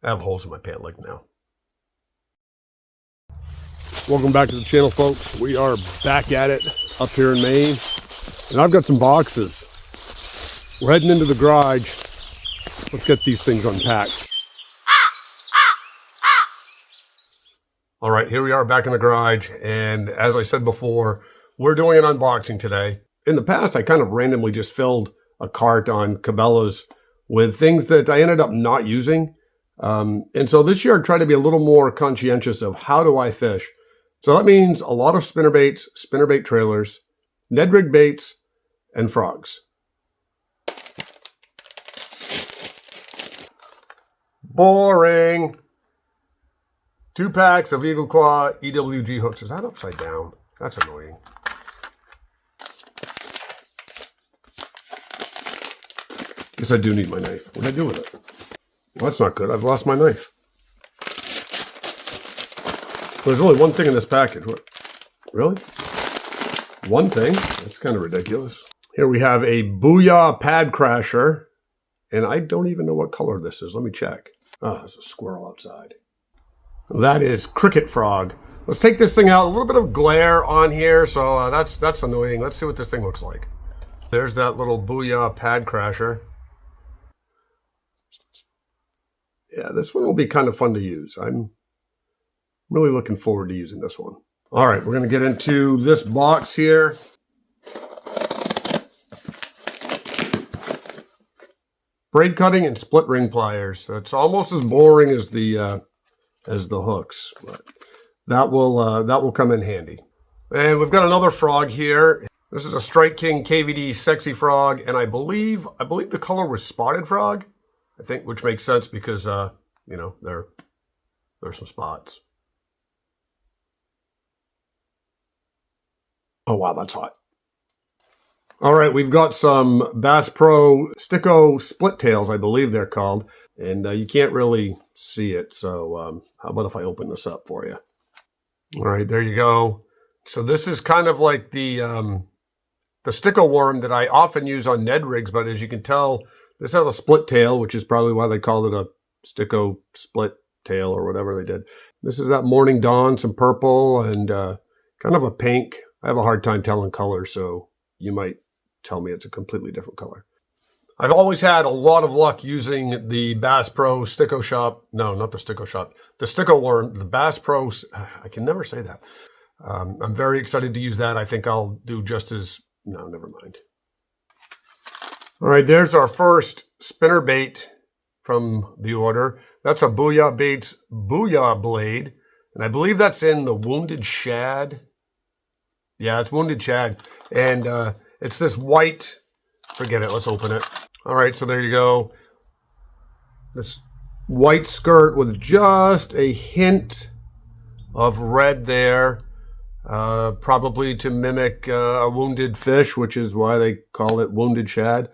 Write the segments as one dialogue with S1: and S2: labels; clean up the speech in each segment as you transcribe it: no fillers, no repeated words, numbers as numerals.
S1: I have holes in my pant leg now.
S2: Welcome back to the channel, folks. We are back at it up here in Maine, and I've got some boxes. We're heading into the garage. Let's get these things unpacked.
S1: All right, here we are back in the garage, and as I said before, we're doing an unboxing today. In the past, I kind of randomly just filled a cart on Cabela's with things that I ended up not using. And so this year I tried to be a little more conscientious of how do I fish. So that means a lot of spinnerbaits, spinnerbait trailers, Ned rig baits, and frogs. Boring. 2 packs of Eagle Claw EWG hooks. Is that upside down? That's annoying. Guess I do need my knife. What did I do with it? Well, that's not good. I've lost my knife. There's only one thing in this package. What? Really? One thing? That's kind of ridiculous. Here we have a Booyah Pad Crasher. And I don't even know what color this is. Let me check. Oh, there's a squirrel outside. That is cricket frog. Let's take this thing out. A little bit of glare on here, so that's annoying. Let's see what this thing looks like. There's that little Booyah Pad Crasher. Yeah, this one will be kind of fun to use. I'm really looking forward to using this one. All right, we're going to get into this box here. Braid cutting and split ring pliers. So it's almost as boring as the hooks, but that will come in handy. And we've got another frog here. This is a Strike King KVD Sexy Frog, and I believe the color was Spotted Frog. I think, which makes sense because you know, there's some spots. Oh wow, that's hot. All right, we've got some Bass Pro Sticko split tails, I believe they're called, and you can't really see it. So how about if I open this up for you? All right, there you go. So this is kind of like the Sticko worm that I often use on Ned rigs, but as you can tell, this has a split tail, which is probably why they called it a Sticko split tail or whatever they did. This is that Morning Dawn, some purple and kind of a pink. I have a hard time telling colors, so you might tell me it's a completely different color. I've always had a lot of luck using the Bass Pro Sticko Shop. No, not the Sticko Shop. The Sticko worm, the Bass Pro. I can never say that. I'm very excited to use that. I think I'll do just as... No, never mind. All right, there's our first spinner bait from the order. That's a Booyah Baits Booyah Blade. And I believe that's in the Wounded Shad. Yeah, it's Wounded Shad. And it's this white, forget it, let's open it. All right, so there you go. This white skirt with just a hint of red there. Probably to mimic a wounded fish, which is why they call it Wounded Shad.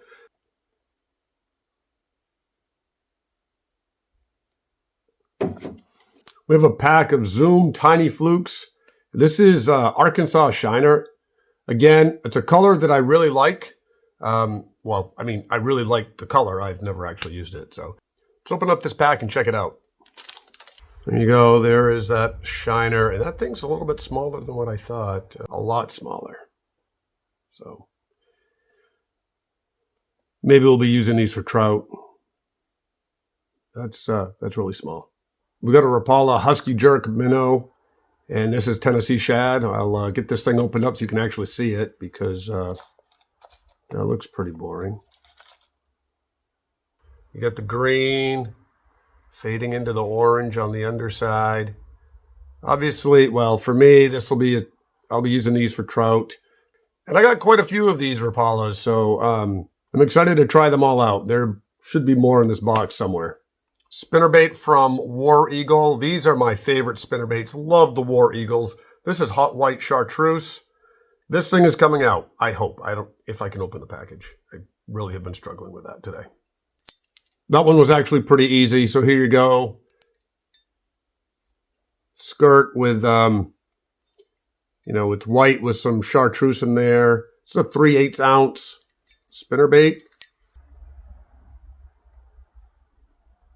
S1: We have a pack of Zoom Tiny Flukes. This is Arkansas Shiner. Again, it's a color that I really like. Well, I mean, I really like the color. I've never actually used it. So let's open up this pack and check it out. There you go. There is that Shiner. And that thing's a little bit smaller than what I thought. A lot smaller. So maybe we'll be using these for trout. That's really small. We got a Rapala Husky Jerk Minnow, and this is Tennessee Shad. I'll get this thing opened up so you can actually see it because that looks pretty boring. You got the green fading into the orange on the underside. Obviously, well, for me, this will be I'll be using these for trout. And I got quite a few of these Rapalas, so I'm excited to try them all out. There should be more in this box somewhere. Spinnerbait from War Eagle. These are my favorite spinnerbaits. Love the War Eagles. This is Hot White Chartreuse. This thing is coming out, I hope. If I can open the package. I really have been struggling with that today. That one was actually pretty easy. So here you go. Skirt with, it's white with some chartreuse in there. It's a 3/8 ounce spinnerbait.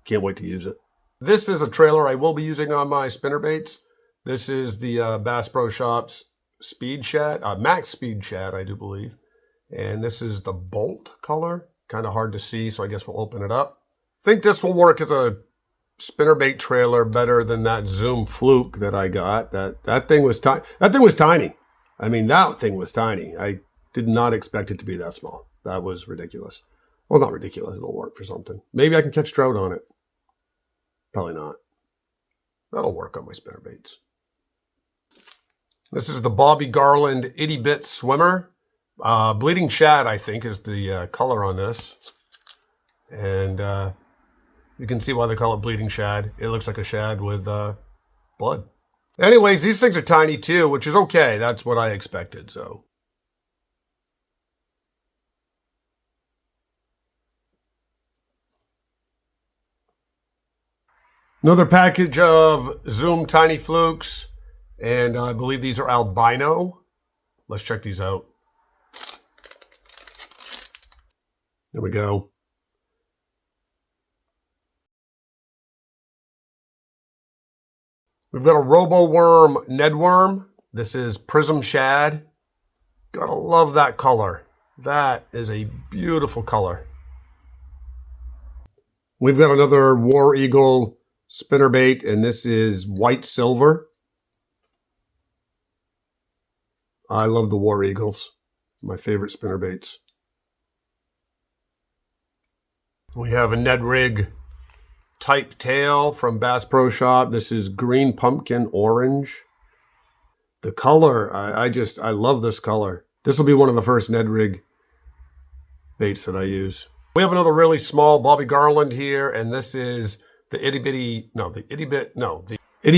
S1: Can't wait to use it. This is a trailer I will be using on my spinnerbaits. This is the Bass Pro Shops Speed Shad, Max Speed Shad, I do believe. And this is the Bolt color. Kind of hard to see, so I guess we'll open it up. I think this will work as a spinnerbait trailer better than that Zoom Fluke that I got. That thing was tiny. That thing was tiny. I mean, that thing was tiny. I did not expect it to be that small. That was ridiculous. Well, not ridiculous. It'll work for something. Maybe I can catch trout on it. Probably not. That'll work on my spinnerbaits. This is the Bobby Garland Itty Bit Swimmer. Bleeding Shad, I think, is the color on this. And you can see why they call it Bleeding Shad. It looks like a shad with blood. Anyways, these things are tiny too, which is okay. That's what I expected, so. Another package of Zoom Tiny Flukes, and I believe these are albino. Let's check these out. There we go. We've got a Robo Worm Ned Worm. This is Prism Shad. Gotta love that color. That is a beautiful color. We've got another War Eagle spinnerbait, and this is White Silver. I love the War Eagles. My favorite spinnerbaits. We have a Ned Rig type tail from Bass Pro Shop. This is Green Pumpkin Orange. The color, I love this color. This will be one of the first Ned Rig baits that I use. We have another really small Bobby Garland here, and this is the Itty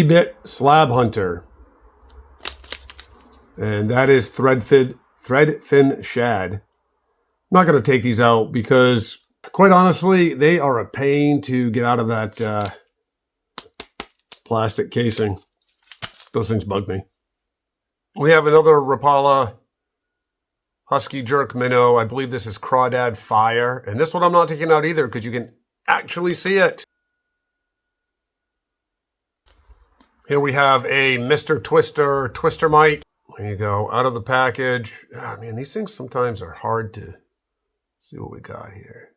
S1: Bit Slab Hunter. And that is Threadfin Shad. I'm not going to take these out because, quite honestly, they are a pain to get out of that plastic casing. Those things bug me. We have another Rapala Husky Jerk Minnow. I believe this is Crawdad Fire. And this one I'm not taking out either because you can actually see it. Here we have a Mr. Twister Twister Mite. There you go, out of the package. Ah, man, these things sometimes are hard to see what we got here.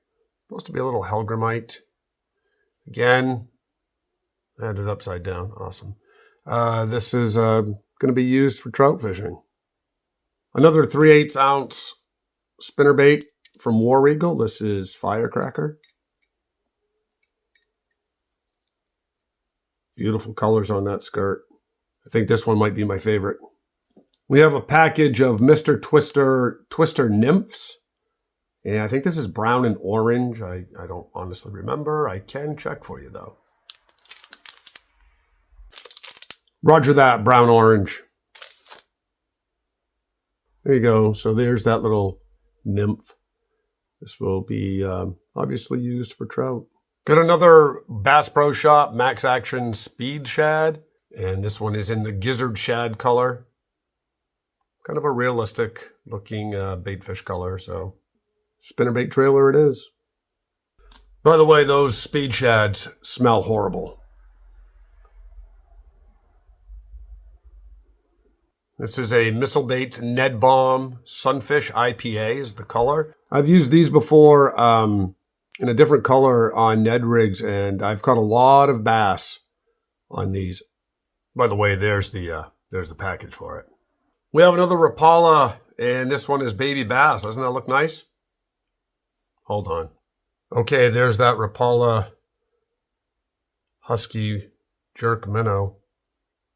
S1: Supposed to be a little Helgramite. Again, I had it upside down. Awesome. This is going to be used for trout fishing. Another 3/8 ounce spinnerbait from War Eagle. This is Firecracker. Beautiful colors on that skirt. I think this one might be my favorite. We have a package of Mr. Twister Nymphs. And I think this is brown and orange. I don't honestly remember. I can check for you, though. Roger that, brown orange. There you go. So there's that little nymph. This will be obviously used for trout. Got another Bass Pro Shop Max Action Speed Shad. And this one is in the Gizzard Shad color. Kind of a realistic looking baitfish color. So spinnerbait trailer it is. By the way, those Speed Shads smell horrible. This is a Missile Baits Ned Bomb Sunfish IPA is the color. I've used these before in a different color on Ned rigs, and I've caught a lot of bass on these. By the way, there's the package for it. We have another Rapala, and this one is Baby Bass. Doesn't that look nice? Hold on. Okay, there's that Rapala Husky Jerk Minnow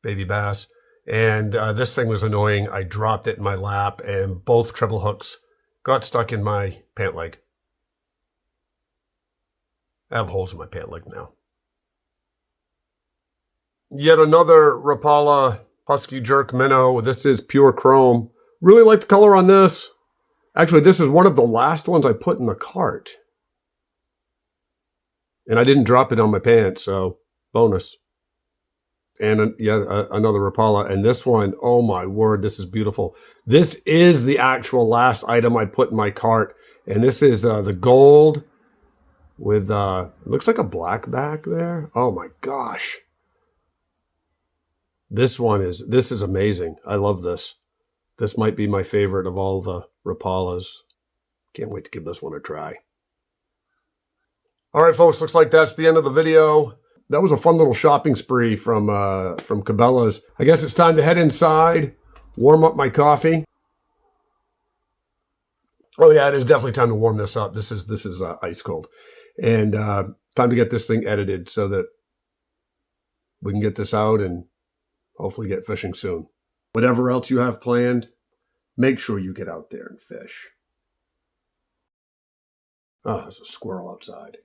S1: Baby Bass. And this thing was annoying. I dropped it in my lap, and both treble hooks got stuck in my pant leg. I have holes in my pant leg now. Yet another Rapala Husky Jerk Minnow. This is pure chrome. Really like the color on this. Actually, this is one of the last ones I put in the cart. And I didn't drop it on my pants, so bonus. And yet another Rapala. And this one, oh my word, this is beautiful. This is the actual last item I put in my cart. And this is the gold with, it looks like a black back there. Oh my gosh. This is amazing. I love this. This might be my favorite of all the Rapalas. Can't wait to give this one a try. All right, folks, looks like that's the end of the video. That was a fun little shopping spree from Cabela's. I guess it's time to head inside, warm up my coffee. Oh yeah, it is definitely time to warm this up. This is ice cold. And time to get this thing edited so that we can get this out and hopefully get fishing soon. Whatever else you have planned, make sure you get out there and fish. Oh, there's a squirrel outside.